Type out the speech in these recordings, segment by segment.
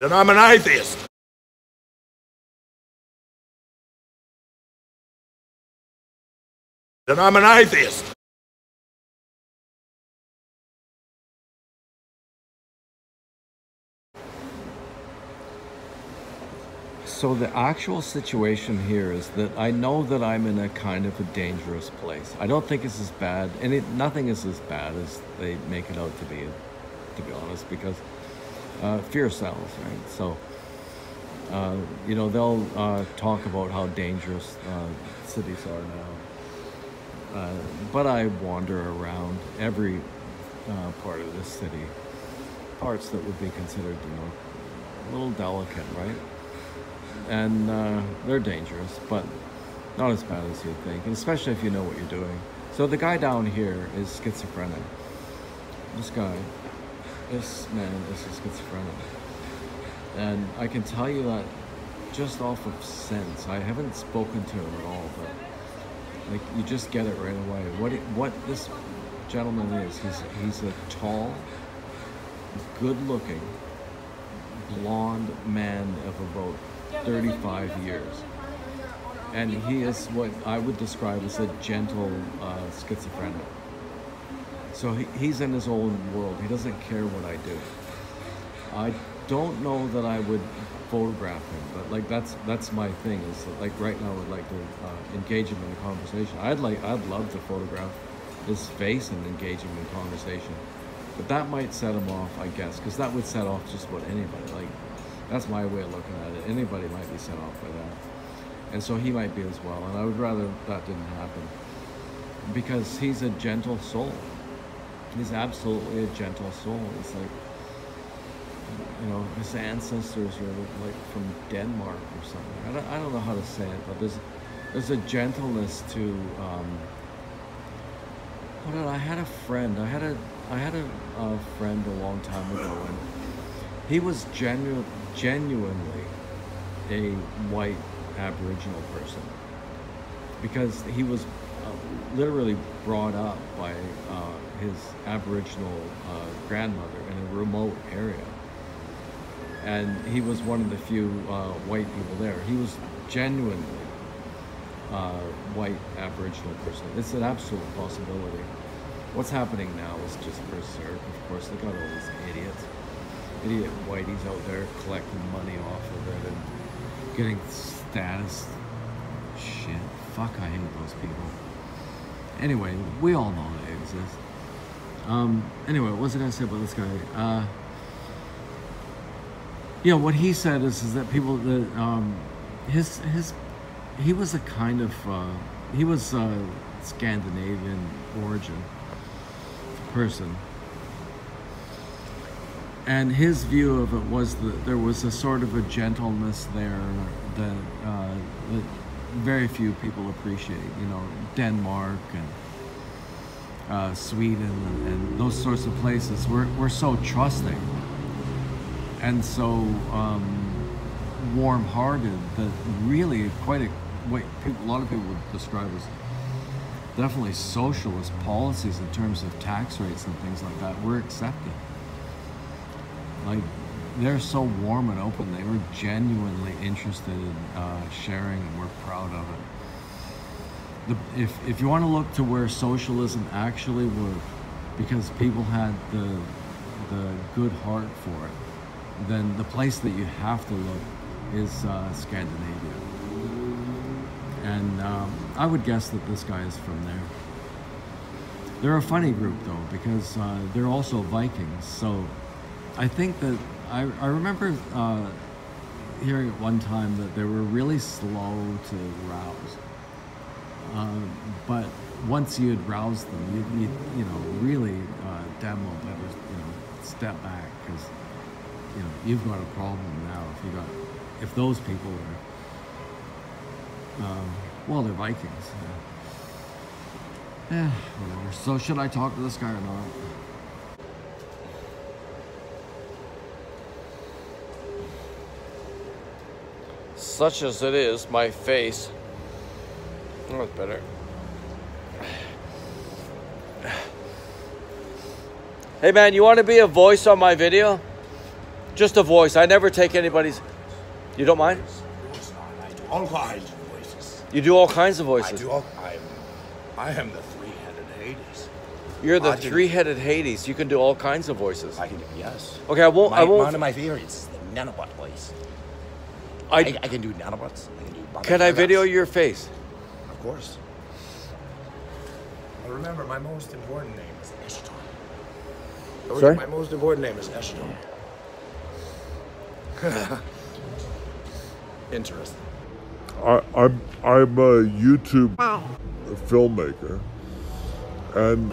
Then I'm an atheist. Then I'm an atheist. So the actual situation here is that I know that I'm in a kind of a dangerous place. I don't think it's as bad, and nothing is as bad as they make it out to be honest, because fear sells, right? So, you know, they'll talk about how dangerous cities are now. But I wander around every part of this city, parts that would be considered, you know, a little delicate, right? And they're dangerous, but not as bad as you think, and especially if you know what you're doing. So the guy down here is schizophrenic. This man is a schizophrenic. And I can tell you that just off of sense. I haven't spoken to him at all, but like you just get it right away. What this gentleman is, he's a tall, good-looking, blonde man of about 35 years, and he is what I would describe as a gentle schizophrenic. So he's in his own world. He doesn't care what I do. I don't know that I would photograph him, but like that's my thing. Is that, like, right now I would like to engage him in a conversation. I'd love to photograph his face and engage him in conversation, but that might set him off, I guess, because that would set off just about anybody. Like, that's my way of looking at it. Anybody might be set off by that. And so he might be as well. And I would rather that didn't happen. Because he's a gentle soul. He's absolutely a gentle soul. It's like, you know, his ancestors are like from Denmark or something. I don't know how to say it, but there's a gentleness to, I had a friend. I had a friend a long time ago, and he was genuinely a white Aboriginal person, because he was literally brought up by his Aboriginal grandmother in a remote area, and he was one of the few white people there. He was genuinely white Aboriginal person. It's an absolute possibility. What's happening now is just berserk. Of course, they got all these idiot whiteys out there collecting money off of it and getting status. Shit. Fuck, I hate those people. Anyway, we all know they exist. Anyway, what was I gonna say about this guy? You know, what he said is that people that he was a kind of he was a Scandinavian origin person. And his view of it was that there was a sort of a gentleness there that very few people appreciate. You know, Denmark and Sweden and those sorts of places. We're so trusting and so warm-hearted that really a lot of people would describe as definitely socialist policies in terms of tax rates and things like that were accepted. Like, they're so warm and open. They were genuinely interested in sharing, and we're proud of it. If you want to look to where socialism actually worked, because people had the good heart for it, then the place that you have to look is Scandinavia. And I would guess that this guy is from there. They're a funny group though, because they're also Vikings. So I think that I remember hearing at one time that they were really slow to rouse. But once you had roused them, you know, really demo better, step back, because you've got a problem now. If those people are well, they're Vikings. Yeah, whatever. So should I talk to this guy or not? Such as it is, my face. Oh, it's better. Hey man, you want to be a voice on my video? Just a voice. I never take anybody's. You don't mind? I do all kinds of voices. You do all kinds of voices. I am the three-headed Hades. You're the three-headed Hades. You can do all kinds of voices. I can, yes. Okay, I won't. One of my favorites is the nanobot voice. I can do nanobots. Can I video your face? Of course. But remember, my most important name is Eshton. Sorry? My most important name is Eshton. Interesting. I'm a YouTube filmmaker, and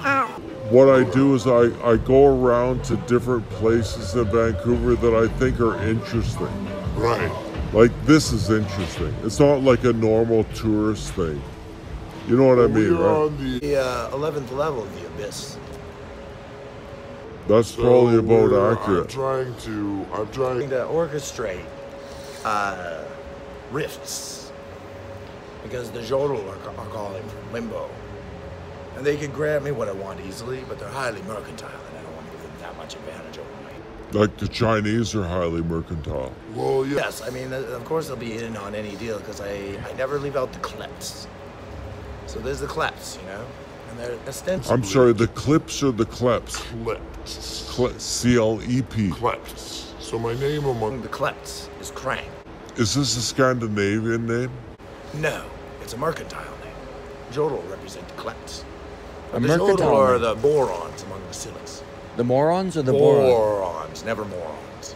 what I do is I go around to different places in Vancouver that I think are interesting. Right. Like, this is interesting. It's not like a normal tourist thing. You know what I mean, We're right? on the The 11th level of the Abyss. That's probably about I'm accurate. trying to orchestrate rifts because the Jodel are calling from limbo, and they can grant me what I want easily, but they're highly mercantile, and I don't want to give them that much advantage over me. Like, the Chinese are highly mercantile. Well, yeah. Yes, I mean, of course they'll be in on any deal because I never leave out the kleps. So there's the kleps, you know, and they're ostensibly. I'm sorry, the clips or the kleps? Kleps. C-L-E-P. Kleps. So my name among The kleps is Krang. Is this a Scandinavian name? No, it's a mercantile name. Jodel represent the kleps. A The mercantile Jodel are name. the borons among the Silics. The morons or the borons? Borons, never morons.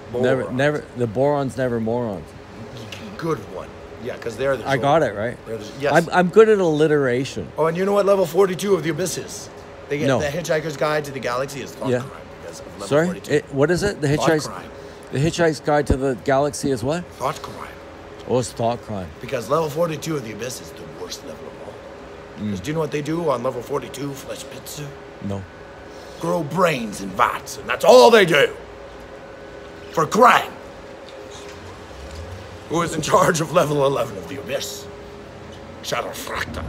Never. The borons, never morons. Good one. Yeah, because they're the. I got it right. Yes. I'm good at alliteration. Oh, and you know what level 42 of the Abyss is? They get No. the Hitchhiker's Guide to the Galaxy is thought Yeah. crime because of level Sorry, 42. what is it? The Thought Hitchhiker's crime. The Hitchhiker's Guide to the Galaxy is what? Thought crime. Oh, it's thought crime. Because level 42 of the Abyss is the worst level of all. Because do you know what they do on level 42, Flesh Pitsu? No. Grow brains in vats, and that's all they do. For Krang, who is in charge of level 11 of the Abyss. Shadow Fracta.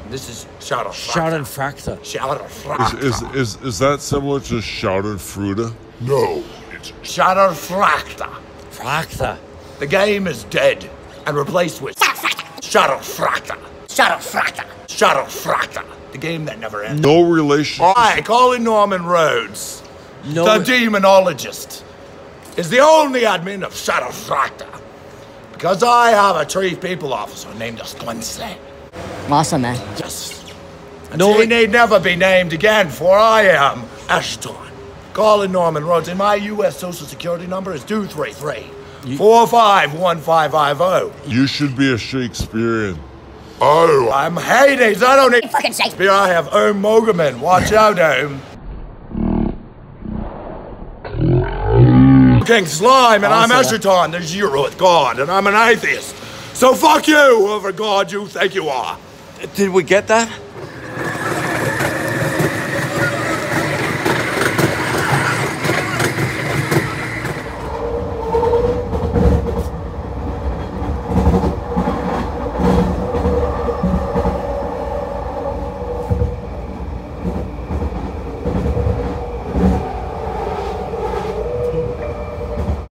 This is Shadow Fracta. Schadenfracta. Shadow Fracta. Is that similar to Schadenfreude? no, it's Shadow Fracta. Fracta. The game is dead and replaced with Shadow Fracta. Shadow Fracta. Shadow Fracta. The game that never ends. No relation. I, Colin Norman Rhodes, No. the demonologist, is the only admin of Shadow Fracta. Because I have a chief people officer named Squinsley. Awesome, man. Yes. No, He need never be named again, for I am Ashton. Colin Norman Rhodes, and my U.S. Social Security number is 233-451550. You should be a Shakespearean. oh, I'm Hades, I don't need Fucking Shakespeare. Shakespeare, I have Mogaman. Watch out, King Slime, and I'm Awesome. Eschaton, the Zeroth God, and I'm an atheist. So fuck you, whoever God you think you are. Did we get that?